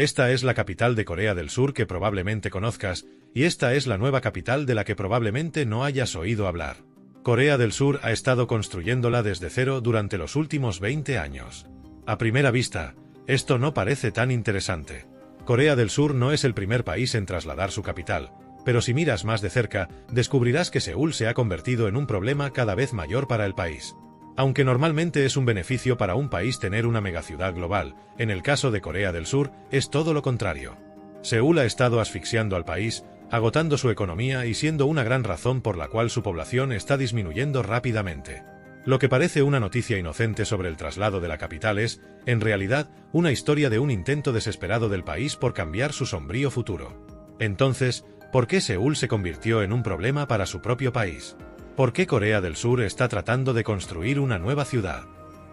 Esta es la capital de Corea del Sur que probablemente conozcas, y esta es la nueva capital de la que probablemente no hayas oído hablar. Corea del Sur ha estado construyéndola desde cero durante los últimos 20 años. A primera vista, esto no parece tan interesante. Corea del Sur no es el primer país en trasladar su capital, pero si miras más de cerca, descubrirás que Seúl se ha convertido en un problema cada vez mayor para el país. Aunque normalmente es un beneficio para un país tener una megaciudad global, en el caso de Corea del Sur es todo lo contrario. Seúl ha estado asfixiando al país, agotando su economía y siendo una gran razón por la cual su población está disminuyendo rápidamente. Lo que parece una noticia inocente sobre el traslado de la capital es, en realidad, una historia de un intento desesperado del país por cambiar su sombrío futuro. Entonces, ¿por qué Seúl se convirtió en un problema para su propio país? ¿Por qué Corea del Sur está tratando de construir una nueva ciudad?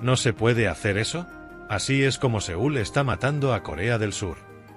¿No se puede hacer eso? Así es como Seúl está matando a Corea del Sur.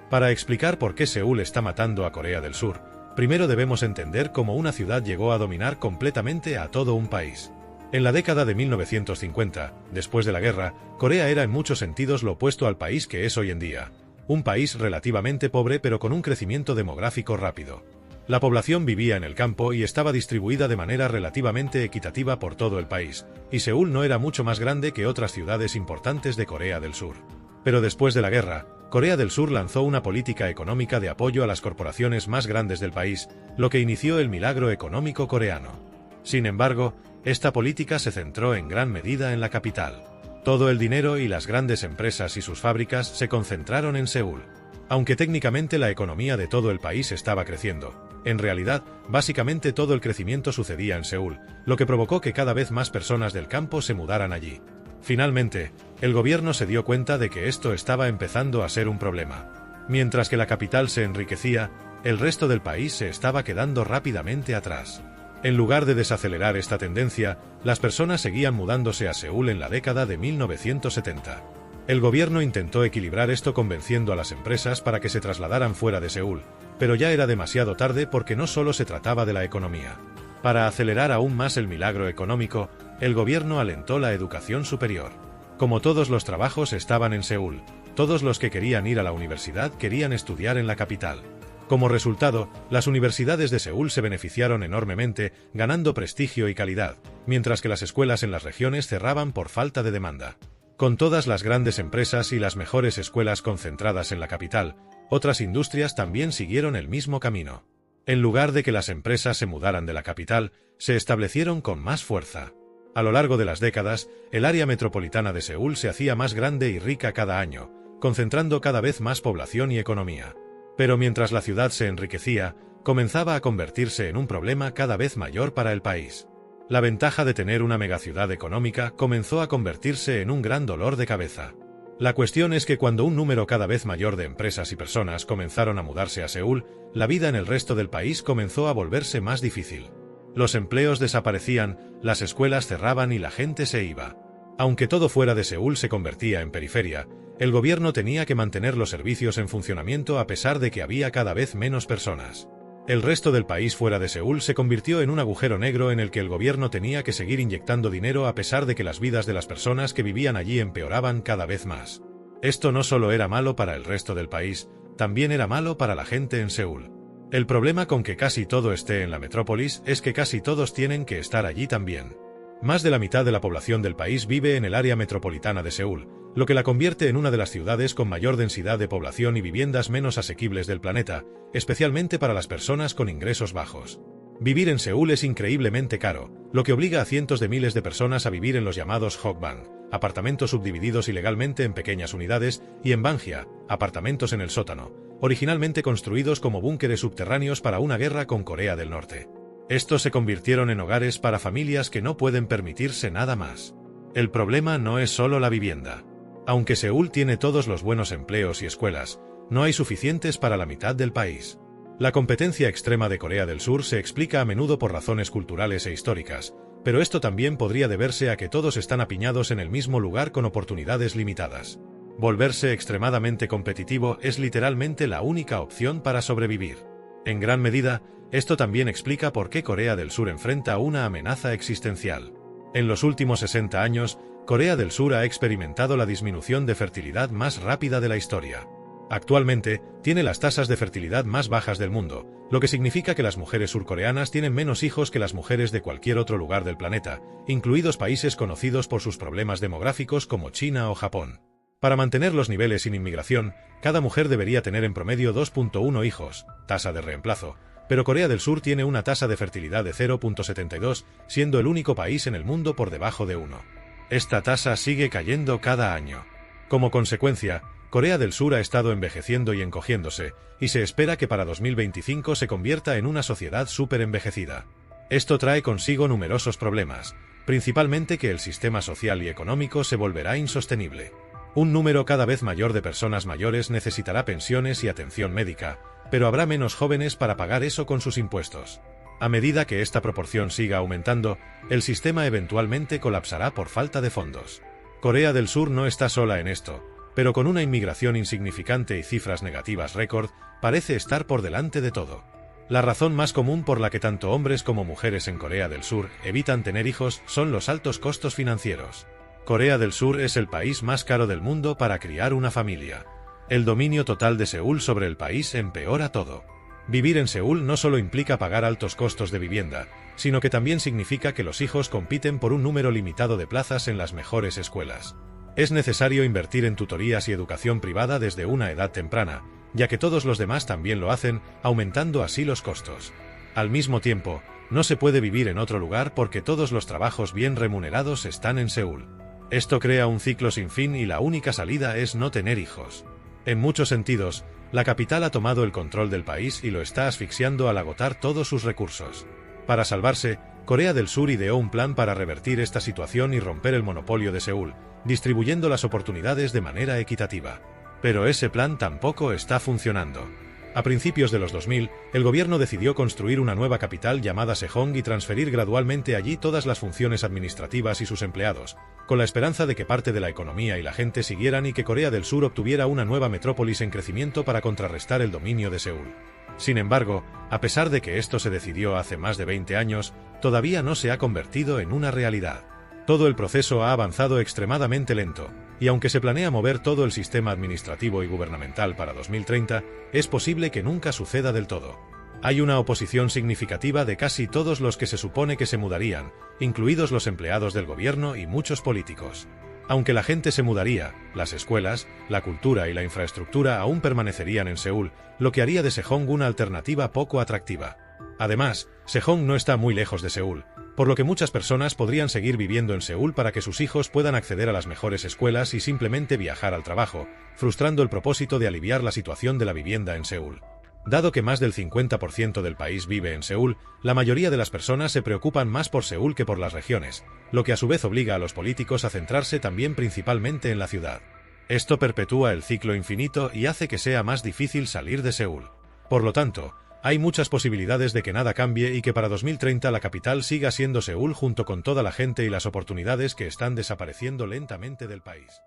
Para explicar por qué Seúl está matando a Corea del Sur, primero debemos entender cómo una ciudad llegó a dominar completamente a todo un país. En la década de 1950, después de la guerra, Corea era en muchos sentidos lo opuesto al país que es hoy en día. Un país relativamente pobre pero con un crecimiento demográfico rápido. La población vivía en el campo y estaba distribuida de manera relativamente equitativa por todo el país, y Seúl no era mucho más grande que otras ciudades importantes de Corea del Sur. Pero después de la guerra, Corea del Sur lanzó una política económica de apoyo a las corporaciones más grandes del país, lo que inició el milagro económico coreano. Sin embargo, esta política se centró en gran medida en la capital. Todo el dinero y las grandes empresas y sus fábricas se concentraron en Seúl. Aunque técnicamente la economía de todo el país estaba creciendo, en realidad, básicamente todo el crecimiento sucedía en Seúl, lo que provocó que cada vez más personas del campo se mudaran allí. Finalmente, el gobierno se dio cuenta de que esto estaba empezando a ser un problema. Mientras que la capital se enriquecía, el resto del país se estaba quedando rápidamente atrás. En lugar de desacelerar esta tendencia, las personas seguían mudándose a Seúl en la década de 1970. El gobierno intentó equilibrar esto convenciendo a las empresas para que se trasladaran fuera de Seúl, pero ya era demasiado tarde porque no solo se trataba de la economía. Para acelerar aún más el milagro económico, el gobierno alentó la educación superior. Como todos los trabajos estaban en Seúl, todos los que querían ir a la universidad querían estudiar en la capital. Como resultado, las universidades de Seúl se beneficiaron enormemente, ganando prestigio y calidad, mientras que las escuelas en las regiones cerraban por falta de demanda. Con todas las grandes empresas y las mejores escuelas concentradas en la capital, otras industrias también siguieron el mismo camino. En lugar de que las empresas se mudaran de la capital, se establecieron con más fuerza. A lo largo de las décadas, el área metropolitana de Seúl se hacía más grande y rica cada año, concentrando cada vez más población y economía. Pero mientras la ciudad se enriquecía, comenzaba a convertirse en un problema cada vez mayor para el país. La ventaja de tener una megaciudad económica comenzó a convertirse en un gran dolor de cabeza. La cuestión es que cuando un número cada vez mayor de empresas y personas comenzaron a mudarse a Seúl, la vida en el resto del país comenzó a volverse más difícil. Los empleos desaparecían, las escuelas cerraban y la gente se iba. Aunque todo fuera de Seúl se convertía en periferia, el gobierno tenía que mantener los servicios en funcionamiento a pesar de que había cada vez menos personas. El resto del país fuera de Seúl se convirtió en un agujero negro en el que el gobierno tenía que seguir inyectando dinero a pesar de que las vidas de las personas que vivían allí empeoraban cada vez más. Esto no solo era malo para el resto del país, también era malo para la gente en Seúl. El problema con que casi todo esté en la metrópolis es que casi todos tienen que estar allí también. Más de la mitad de la población del país vive en el área metropolitana de Seúl, lo que la convierte en una de las ciudades con mayor densidad de población y viviendas menos asequibles del planeta, especialmente para las personas con ingresos bajos. Vivir en Seúl es increíblemente caro, lo que obliga a cientos de miles de personas a vivir en los llamados Hokbang, apartamentos subdivididos ilegalmente en pequeñas unidades, y en Bangia, apartamentos en el sótano, originalmente construidos como búnkeres subterráneos para una guerra con Corea del Norte. Estos se convirtieron en hogares para familias que no pueden permitirse nada más. El problema no es solo la vivienda. Aunque Seúl tiene todos los buenos empleos y escuelas, no hay suficientes para la mitad del país. La competencia extrema de Corea del Sur se explica a menudo por razones culturales e históricas, pero esto también podría deberse a que todos están apiñados en el mismo lugar con oportunidades limitadas. Volverse extremadamente competitivo es literalmente la única opción para sobrevivir. En gran medida, esto también explica por qué Corea del Sur enfrenta una amenaza existencial. En los últimos 60 años, Corea del Sur ha experimentado la disminución de fertilidad más rápida de la historia. Actualmente, tiene las tasas de fertilidad más bajas del mundo, lo que significa que las mujeres surcoreanas tienen menos hijos que las mujeres de cualquier otro lugar del planeta, incluidos países conocidos por sus problemas demográficos como China o Japón. Para mantener los niveles sin inmigración, cada mujer debería tener en promedio 2.1 hijos, tasa de reemplazo, pero Corea del Sur tiene una tasa de fertilidad de 0.72, siendo el único país en el mundo por debajo de 1. Esta tasa sigue cayendo cada año. Como consecuencia, Corea del Sur ha estado envejeciendo y encogiéndose, y se espera que para 2025 se convierta en una sociedad súper-envejecida. Esto trae consigo numerosos problemas, principalmente que el sistema social y económico se volverá insostenible. Un número cada vez mayor de personas mayores necesitará pensiones y atención médica, pero habrá menos jóvenes para pagar eso con sus impuestos. A medida que esta proporción siga aumentando, el sistema eventualmente colapsará por falta de fondos. Corea del Sur no está sola en esto, pero con una inmigración insignificante y cifras negativas récord, parece estar por delante de todo. La razón más común por la que tanto hombres como mujeres en Corea del Sur evitan tener hijos son los altos costos financieros. Corea del Sur es el país más caro del mundo para criar una familia. El dominio total de Seúl sobre el país empeora todo. Vivir en Seúl no solo implica pagar altos costos de vivienda, sino que también significa que los hijos compiten por un número limitado de plazas en las mejores escuelas. Es necesario invertir en tutorías y educación privada desde una edad temprana, ya que todos los demás también lo hacen, aumentando así los costos. Al mismo tiempo, no se puede vivir en otro lugar porque todos los trabajos bien remunerados están en Seúl. Esto crea un ciclo sin fin y la única salida es no tener hijos. En muchos sentidos, la capital ha tomado el control del país y lo está asfixiando al agotar todos sus recursos. Para salvarse, Corea del Sur ideó un plan para revertir esta situación y romper el monopolio de Seúl, distribuyendo las oportunidades de manera equitativa. Pero ese plan tampoco está funcionando. A principios de los 2000, el gobierno decidió construir una nueva capital llamada Sejong y transferir gradualmente allí todas las funciones administrativas y sus empleados, con la esperanza de que parte de la economía y la gente siguieran y que Corea del Sur obtuviera una nueva metrópolis en crecimiento para contrarrestar el dominio de Seúl. Sin embargo, a pesar de que esto se decidió hace más de 20 años, todavía no se ha convertido en una realidad. Todo el proceso ha avanzado extremadamente lento, y aunque se planea mover todo el sistema administrativo y gubernamental para 2030, es posible que nunca suceda del todo. Hay una oposición significativa de casi todos los que se supone que se mudarían, incluidos los empleados del gobierno y muchos políticos. Aunque la gente se mudaría, las escuelas, la cultura y la infraestructura aún permanecerían en Seúl, lo que haría de Sejong una alternativa poco atractiva. Además, Sejong no está muy lejos de Seúl, por lo que muchas personas podrían seguir viviendo en Seúl para que sus hijos puedan acceder a las mejores escuelas y simplemente viajar al trabajo, frustrando el propósito de aliviar la situación de la vivienda en Seúl. Dado que más del 50% del país vive en Seúl, la mayoría de las personas se preocupan más por Seúl que por las regiones, lo que a su vez obliga a los políticos a centrarse también principalmente en la ciudad. Esto perpetúa el ciclo infinito y hace que sea más difícil salir de Seúl. Por lo tanto, hay muchas posibilidades de que nada cambie y que para 2030 la capital siga siendo Seúl junto con toda la gente y las oportunidades que están desapareciendo lentamente del país.